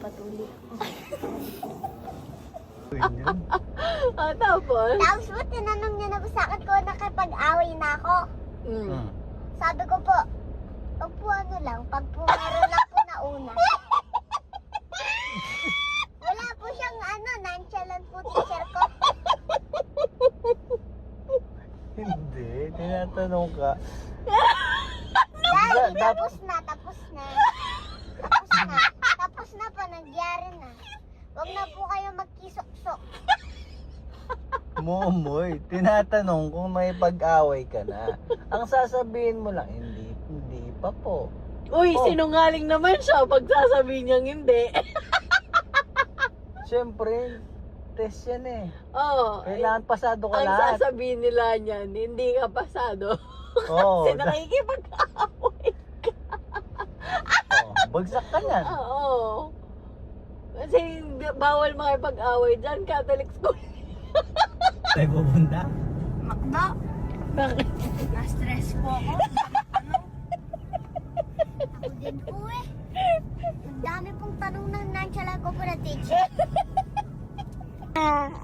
Papatuloy ako. Tapos? Tapos po, tinanong niya na po sa akin kung nakipag-away na ako. Mm. Sabi ko po, pag po ano lang, pag po meron lang po na una. Wala po siyang nonchalant po teacher ko. Hindi, tinatanong ka. Dahil tapos na. Tapos na po, nangyari na. Huwag na po kayo magkisok-sok. Momoy, tinatanong kung may pag-away ka na. Ang sasabihin mo lang, hindi pa po. Uy, Oh. sinungaling naman siya pag sasabihin niyang hindi. Siyempre, test yan eh. Oo. Kailangan pasado ka Ang lahat. sasabihin nila niyan, hindi ka pasado. Oo, Kasi nakikipag-away. bagsak ka yan. Oo. Kasi bawal makipag-away dyan, Catholic school. Tayo pupunta? Makdo, Bakit? na-stress po ako. Ako din po eh. Ang dami pong tanong ng nonchalant ko po na teacher.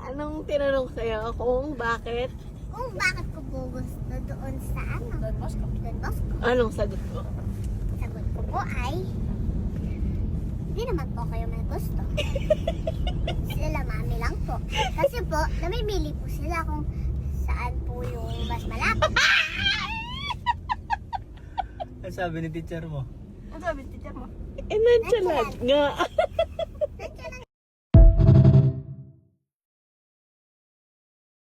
Anong tinanong sa'yo? Kung bakit? Kung bakit ko po gusto doon sa Don Bosco. Anong sagot ko? Sagot ko po ay, hindi naman po kayo may gusto. Sila mami lang po. Kasi po, namimili po sila kung saan po yung mas malapit. Ano sabi ni teacher mo? Ano sabi teacher mo? Nonchalant nga.